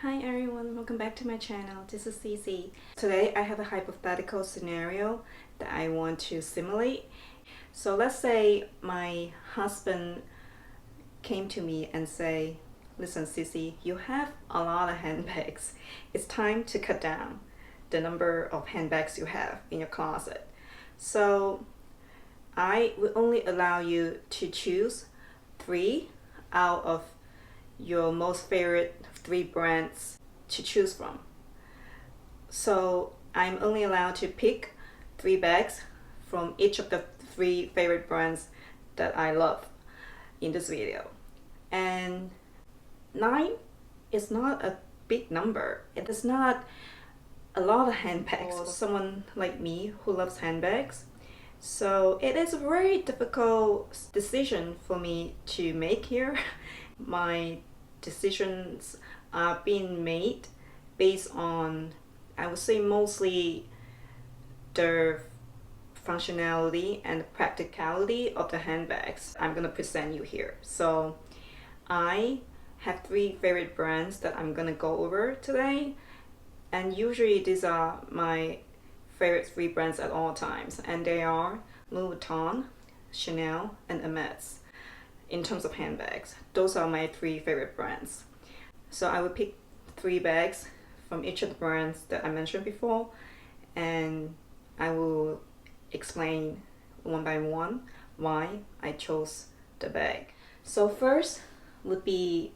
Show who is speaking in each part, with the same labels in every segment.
Speaker 1: Hi everyone, welcome back to my channel. This is Cici. Today I have a hypothetical scenario that I want to simulate. So let's say my husband came to me and say, listen Cici, you have a lot of handbags. It's time to cut down the number of handbags you have in your closet. So I will only allow you to choose 3 out of your most favorite 3 brands to choose from. So I'm only allowed to pick 3 bags from each of the 3 favorite brands that I love in this video. And 9 is not a big number. It is not a lot of handbags for someone like me who loves handbags. So it is a very difficult decision for me to make here. My decisions are being made based on, I would say, mostly the functionality and practicality of the handbags I'm gonna present you here. So I have 3 favorite brands that I'm gonna go over today, and usually these are my favorite 3 brands at all times, and they are Louis Vuitton, Chanel, and Hermes. In terms of handbags, those are my 3 favorite brands. So I will pick 3 bags from each of the brands that I mentioned before, and I will explain one by one why I chose the bag. So first would be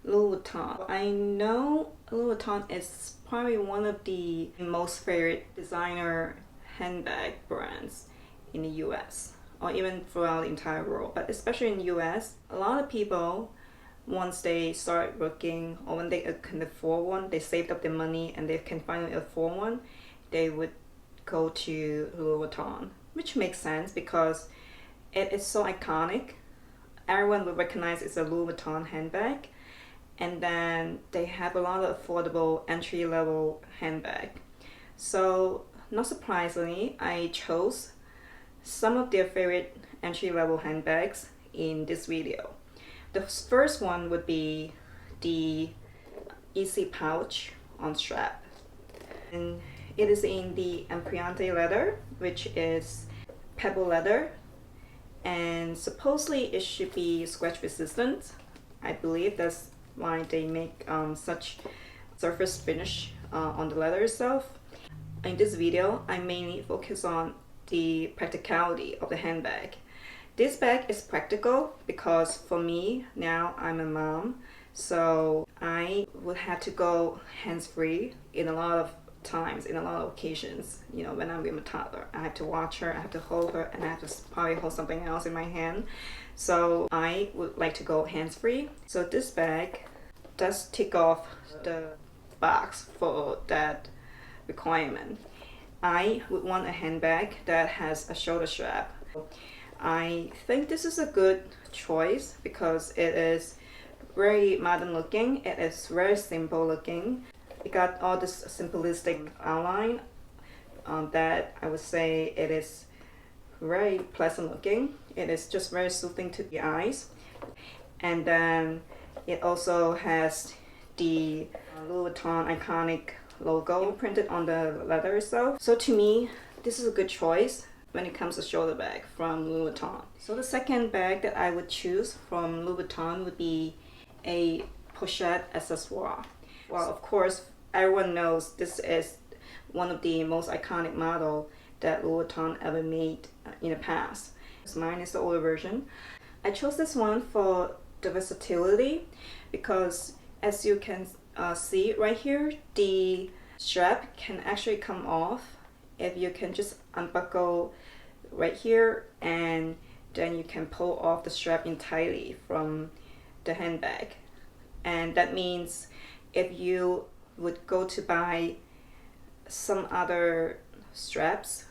Speaker 1: Louis Vuitton. I know Louis Vuitton is probably one of the most favorite designer handbag brands in the US, or even throughout the entire world, but especially in the US, a lot of people, once they start working or when they can afford one, they saved up their money and they can finally afford one, they would go to Louis Vuitton, which makes sense because it is so iconic. Everyone will recognize it's a Louis Vuitton handbag, and then they have a lot of affordable entry-level handbag. So not surprisingly, I chose some of their favorite entry-level handbags in this video. The first one would be the Easy Pouch on strap, and it is in the Empriante leather, which is pebble leather, and supposedly it should be scratch resistant. I believe that's why they make such surface finish on the leather itself. In this video, I mainly focus on the practicality of the handbag. This bag is practical because for me, now I'm a mom, so I would have to go hands-free in a lot of times, in a lot of occasions. You know, when I'm with my toddler, I have to watch her, I have to hold her, and I have to probably hold something else in my hand. So I would like to go hands-free. So this bag does tick off the box for that requirement. I would want a handbag that has a shoulder strap. I think this is a good choice because it is very modern looking, it is very simple looking. It got all this simplistic outline that I would say it is very pleasant looking. It is just very soothing to the eyes. And then it also has the Louis Vuitton iconic logo printed on the leather itself. So to me, this is a good choice when it comes to shoulder bag from Louis Vuitton. So the second bag that I would choose from Louis Vuitton would be a pochette accessoire. Well, of course, everyone knows this is one of the most iconic model that Louis Vuitton ever made in the past. So mine is the older version. I chose this one for the versatility because, as you can see right here, the strap can actually come off if you can just unbuckle right here, and then you can pull off the strap entirely from the handbag. And that means if you would go to buy some other straps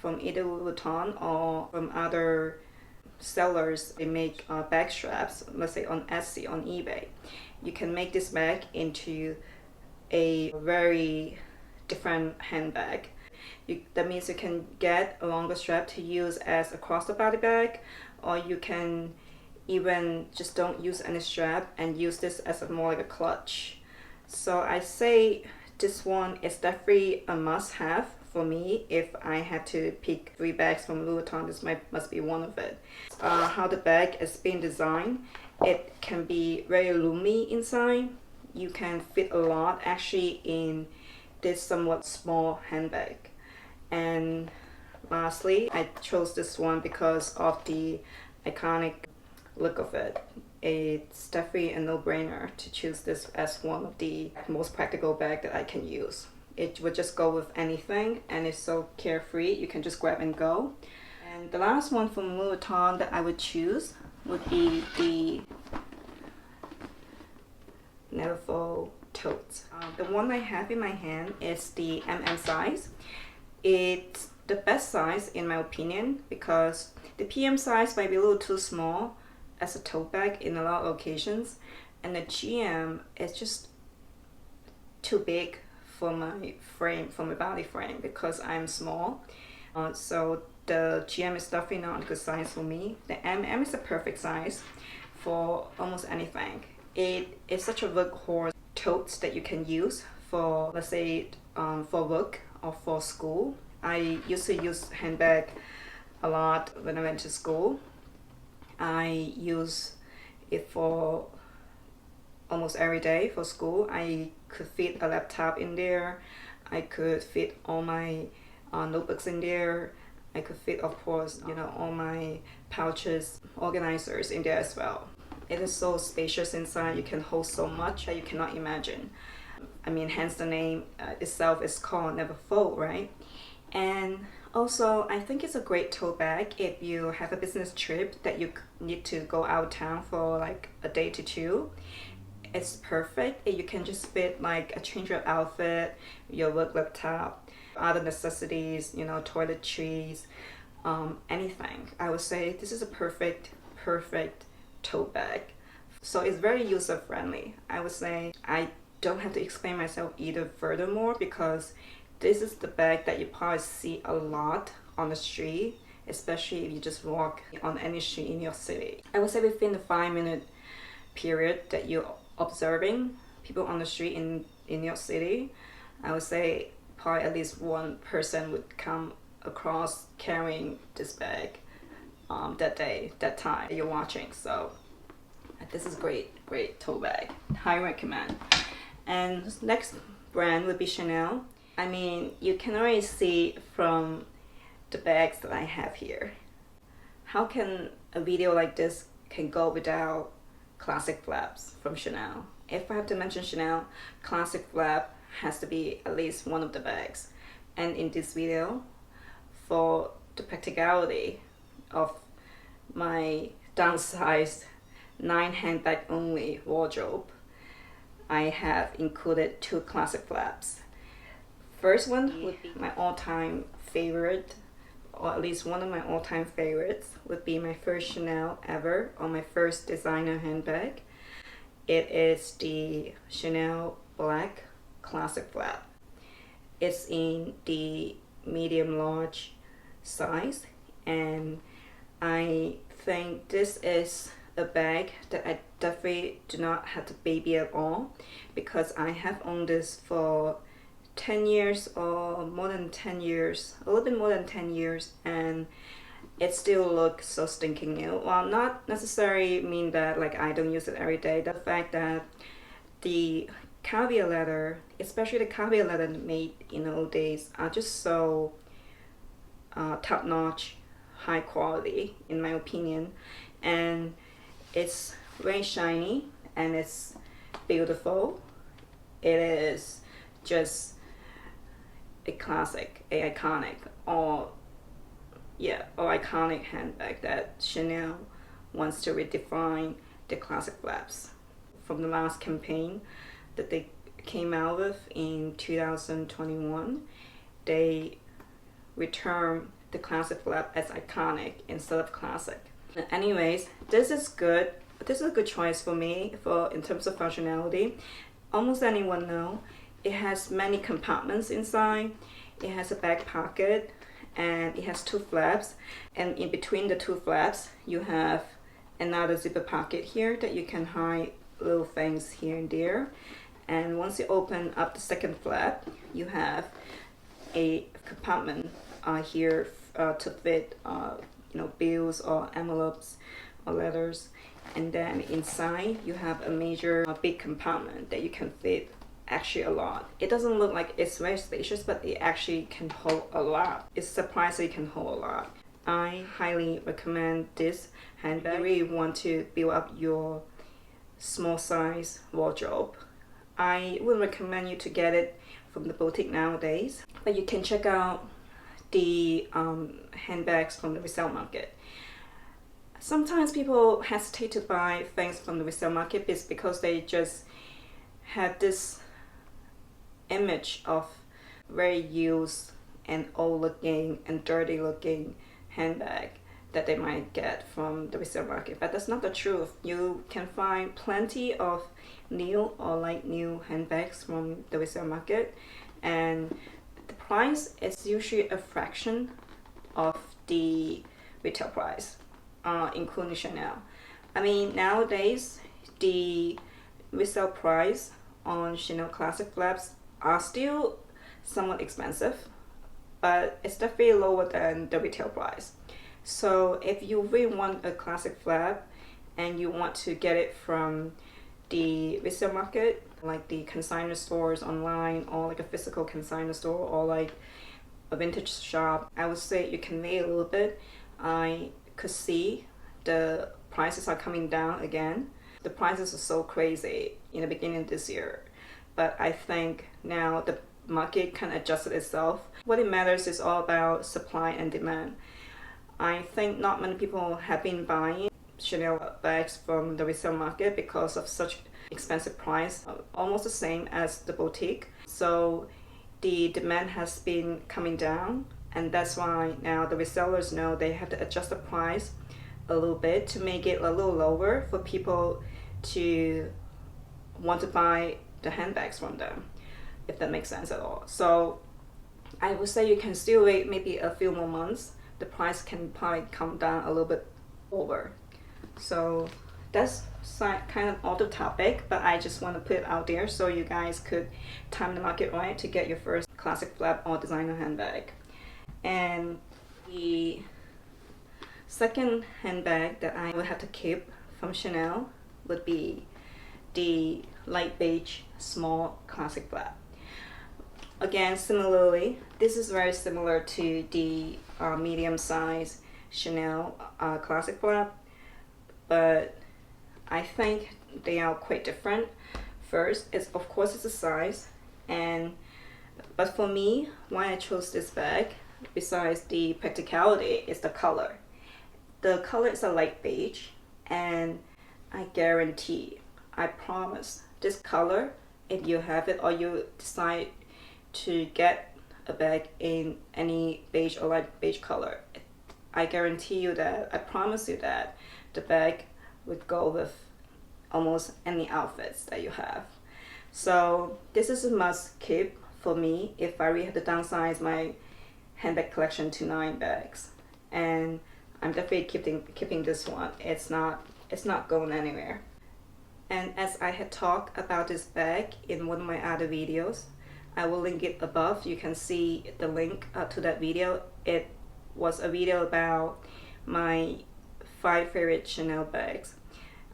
Speaker 1: from either Louis Vuitton or from other sellers, they make bag straps, let's say on Etsy, on eBay, you can make this bag into a very different handbag. That means you can get a longer strap to use as a crossbody bag, or you can even just don't use any strap and use this as more like a clutch. So I say this one is definitely a must-have for me. If I had to pick 3 bags from Louis Vuitton, this must be one of it. How the bag is being designed, it can be very roomy inside. You can fit a lot actually in this somewhat small handbag. And lastly, I chose this one because of the iconic look of it. It's definitely a no-brainer to choose this as one of the most practical bag that I can use. It would just go with anything and it's so carefree, you can just grab and go. And the last one from Louis Vuitton that I would choose would be the Neverfull tote. The one I have in my hand is the size. It's the best size in my opinion because the PM size might be a little too small as a tote bag in a lot of occasions, and the GM is just too big for my frame, for my body frame, because I'm small. So the GM is definitely not a good size for me. The MM is a perfect size for almost anything. It is such a workhorse tote that you can use for, let's say, for work or for school. I used to use handbag a lot when I went to school. I use it for almost every day for school. I could fit a laptop in there. I could fit all my notebooks in there. I could fit, of course, all my pouches, organizers in there as well. It is so spacious inside. You can hold so much that you cannot imagine. I mean, hence the name itself is called Neverfull, right? And also, I think it's a great tote bag if you have a business trip that you need to go out of town for like a day to 2. It's perfect. You can just fit like a change of outfit, your work laptop, other necessities, toiletries, anything. I would say this is a perfect tote bag. So it's very user friendly. I would say I don't have to explain myself either furthermore because this is the bag that you probably see a lot on the street, especially if you just walk on any street in your city. I would say within the 5-minute period that you're observing people on the street in your city, I would say probably at least one person would come across carrying this bag that day, that time that you're watching. So this is great tote bag. High recommend. And next brand would be Chanel. I mean, you can already see from the bags that I have here. How can a video like this can go without classic flaps from Chanel? If I have to mention Chanel, classic flap has to be at least one of the bags. And in this video, for the practicality of my downsized 9 handbag only wardrobe, I have included 2 classic flaps. First one would be my all-time favorite, or at least one of my all-time favorites, would be my first Chanel ever, or my first designer handbag. It is the Chanel Black Classic Flap. It's in the medium large size, and I think this is a bag that I definitely do not have to baby at all, because I have owned this for 10 years or more than 10 years, a little bit more than 10 years, and it still looks so stinking new. Well, not necessarily mean that like I don't use it every day. The fact that the caviar leather, especially the caviar leather made in the old days, are just so top-notch, high quality in my opinion, and it's very shiny and it's beautiful. It is just a classic, a iconic, or iconic handbag that Chanel wants to redefine the classic flaps. From the last campaign that they came out with in 2021, they returned the classic flap as iconic instead of classic. Anyways, this is good. This is a good choice for me in terms of functionality. Almost anyone know. It has many compartments inside. It has a back pocket and it has 2 flaps, and in between the 2 flaps you have another zipper pocket here that you can hide little things here and there. And once you open up the second flap, you have a compartment here to fit bills or envelopes or letters. And then inside you have a major big compartment that you can fit actually a lot. It doesn't look like it's very spacious, but it actually can hold a lot. It's surprisingly can hold a lot. I highly recommend this handbag. You really want to build up your small size wardrobe. I would recommend you to get it from the boutique nowadays, but you can check out the handbags from the resale market. Sometimes people hesitate to buy things from the resale market because they just have this image of very used and old looking and dirty looking handbag that they might get from the resale market, but that's not the truth. You can find plenty of new or like new handbags from the resale market, and the price is usually a fraction of the retail price, including Chanel. I mean, nowadays the resale price on Chanel classic flaps are still somewhat expensive, but it's definitely lower than the retail price. So if you really want a classic flap and you want to get it from the resale market, like the consignor stores online, or like a physical consignor store, or like a vintage shop, I would say you can wait a little bit. I could see the prices are coming down again. The prices are so crazy in the beginning of this year, but I think now the market can adjust itself. What it matters is all about supply and demand. I think not many people have been buying Chanel bags from the resale market because of such expensive price, almost the same as the boutique. So the demand has been coming down, and that's why now the resellers know they have to adjust the price a little bit to make it a little lower for people to want to buy the handbags from them, if that makes sense at all. So I would say you can still wait maybe a few more months. The price can probably come down a little bit over. So that's kind of off the topic, but I just want to put it out there so you guys could time the market right to get your first classic flap or designer handbag. And the second handbag that I would have to keep from Chanel would be the light beige small classic flap. Again, similarly, this is very similar to the medium size Chanel classic flap, but I think they are quite different. First, it's of course it's the size, but for me, why I chose this bag, besides the practicality, is the color. The color is a light beige, and I guarantee, I promise, this color, if you have it or you decide to get a bag in any beige or light beige color, I guarantee you that, I promise you that the bag would go with almost any outfits that you have. So this is a must keep for me if I really have to downsize my handbag collection to 9 bags, and I'm definitely keeping this one. It's not going anywhere. And as I had talked about this bag in one of my other videos, I will link it above. You can see the link to that video. It was a video about my 5 favorite Chanel bags.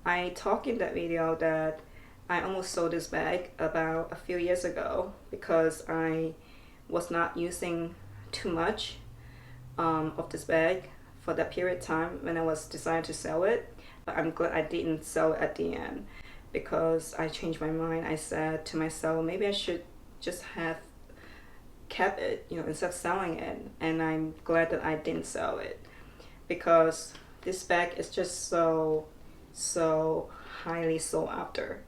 Speaker 1: I talked in that video that I almost sold this bag about a few years ago because I was not using too much of this bag for that period of time when I was deciding to sell it. But I'm glad I didn't sell it at the end, because I changed my mind. I said to myself, maybe I should just have kept it, instead of selling it. And I'm glad that I didn't sell it, because this bag is just so highly sought after.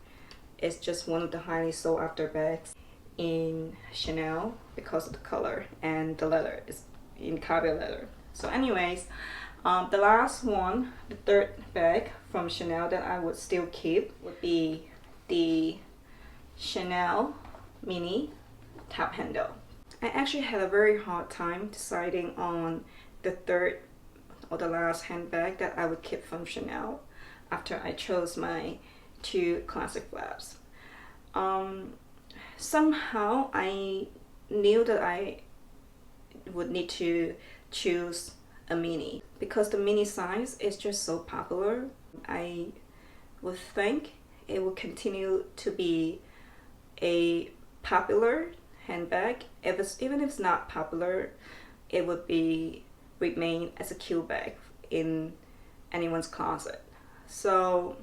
Speaker 1: It's just one of the highly sought after bags in Chanel because of the color and the leather. It's in carbon leather. So anyways, the last one, the third bag from Chanel that I would still keep would be the Chanel Mini Top Handle. I actually had a very hard time deciding on the third or the last handbag that I would keep from Chanel after I chose my 2 classic flaps. Somehow I knew that I would need to choose a mini because the mini size is just so popular. I would think it will continue to be a popular handbag. Even if it's not popular, it would remain as a cute bag in anyone's closet. So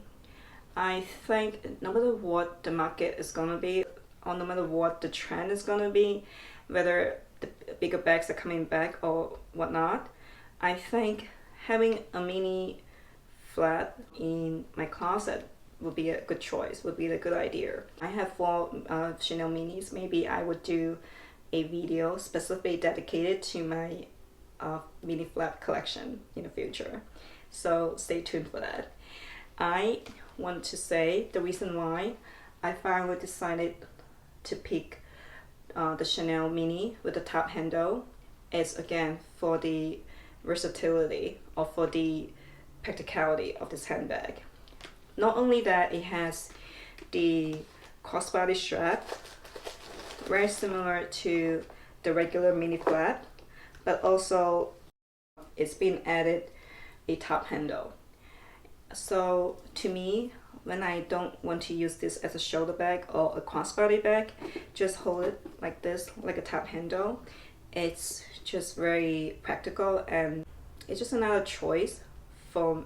Speaker 1: I think no matter what the market is gonna be, or no matter what the trend is gonna be, whether the bigger bags are coming back or whatnot, I think having a mini flat in my closet would be a good choice, would be a good idea. I have 4 Chanel minis. Maybe I would do a video specifically dedicated to my mini flat collection in the future. So stay tuned for that. I want to say the reason why I finally decided to pick the Chanel mini with the top handle is again for the versatility or for the practicality of this handbag. Not only that, it has the crossbody strap, very similar to the regular mini flat, but also it's been added a top handle. So to me, when I don't want to use this as a shoulder bag or a crossbody bag, just hold it like this, like a top handle. It's just very practical, and it's just another choice for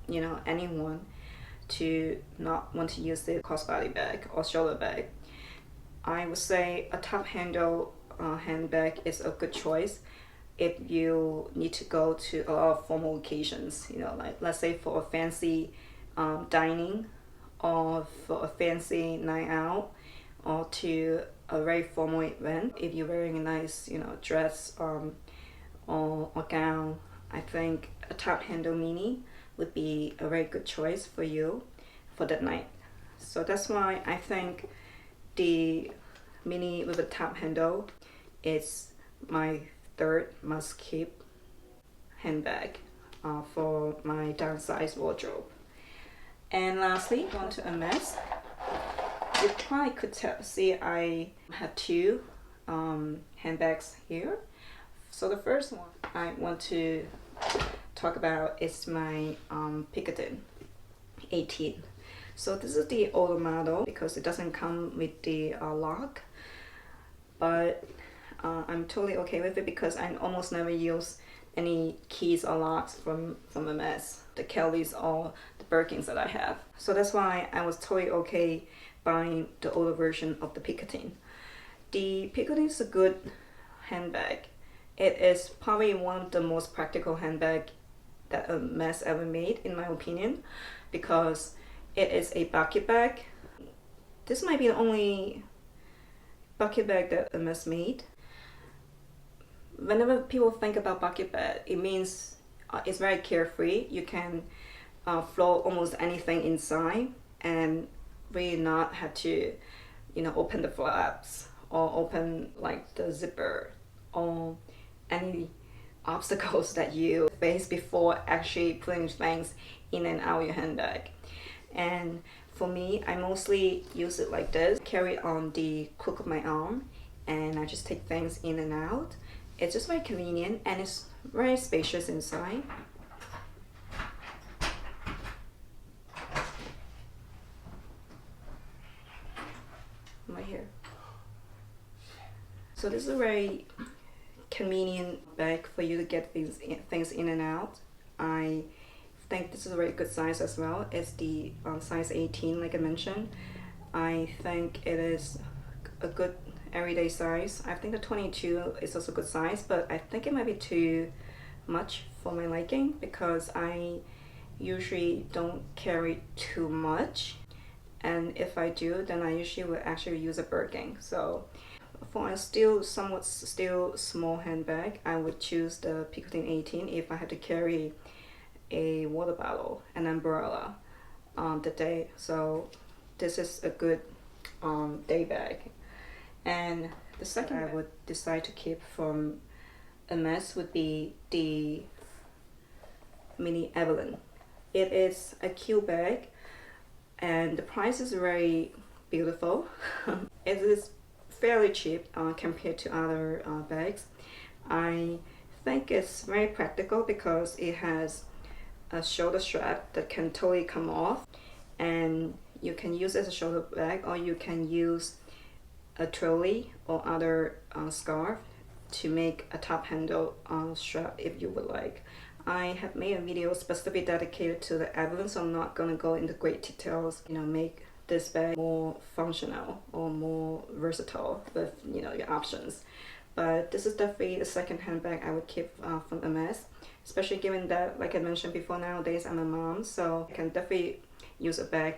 Speaker 1: anyone to not want to use the crossbody bag or shoulder bag. I would say a top handle handbag is a good choice if you need to go to a lot of formal occasions, like let's say for a fancy dining, or for a fancy night out, or to a very formal event. If you're wearing a nice dress or gown, I think a top handle mini would be a very good choice for you for that night. So that's why I think the mini with a top handle is my third must-keep handbag for my downsized wardrobe. And lastly, on to Hermès. You probably could see I have 2 handbags here. So the first one I want to talk about is my Vuitton 18. So this is the older model because it doesn't come with the lock, but I'm totally okay with it because I almost never use any keys or locks from Hermès, the Kellys or the Birkins that I have. So that's why I was totally okay buying the older version of the Vuitton. The Vuitton is a good handbag. It is probably one of the most practical handbag that Hermès ever made, in my opinion, because it is a bucket bag. This might be the only bucket bag that Hermès made. Whenever people think about bucket bag, it means it's very carefree. You can float almost anything inside and really not have to, open the flaps or open like the zipper or any obstacles that you face before actually putting things in and out of your handbag. And for me, I mostly use it like this, carry it on the crook of my arm, and I just take things in and out. It's just very convenient, and it's very spacious inside. Right here. So this is a very convenient bag for you to get things in and out. I think this is a very good size as well. It's the size 18, like I mentioned. I think it is a good everyday size. I think the 22 is also a good size, but I think it might be too much for my liking because I usually don't carry too much, and if I do, then I usually will actually use a Birkin. So for a still small handbag, I would choose the Vuitton 18 if I had to carry a water bottle, an umbrella on the day. So this is a good day bag. And the second I would decide to keep from Hermès would be the Mini Evelyne. It is a cute bag, and the price is very beautiful. It is fairly cheap compared to other bags. I think it's very practical because it has a shoulder strap that can totally come off, and you can use it as a shoulder bag, or you can use a trolley or other scarf to make a top handle strap if you would like. I have made a video specifically dedicated to the Evelyne, so I'm not going to go into great details, make this bag more functional or more versatile with your options. But this is definitely the second handbag I would keep from Hermes, especially given that, like I mentioned before, nowadays I'm a mom, so I can definitely use a bag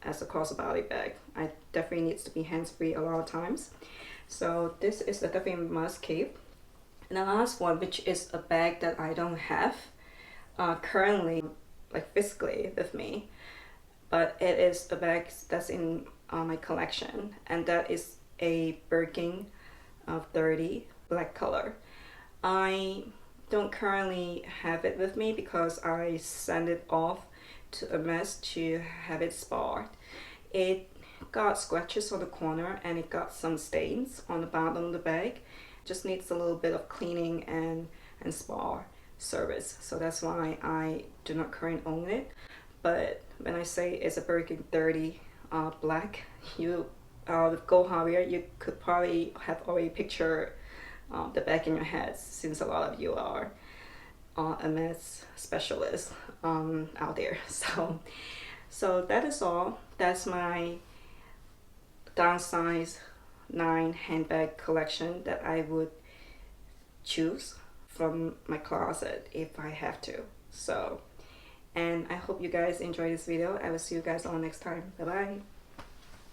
Speaker 1: as a crossbody bag. I definitely needs to be hands-free a lot of times. So this is a definitely must keep. And the last one, which is a bag that I don't have currently, like physically with me, but it is a bag that's in my collection, and that is a Birkin of 30 black color. I don't currently have it with me because I sent it off to Hermes to have it sparred. It got scratches on the corner and it got some stains on the bottom of the bag. Just needs a little bit of cleaning and spar service, so that's why I do not currently own it. But when I say it's a Birkin 30 black, with gold hardware, you could probably have already pictured the bag in your head, since a lot of you are Hermes specialists out there. So that is all. That's my downsize 9 handbag collection that I would choose from my closet if I have to. And I hope you guys enjoy this video. I will see you guys all next time. Bye bye.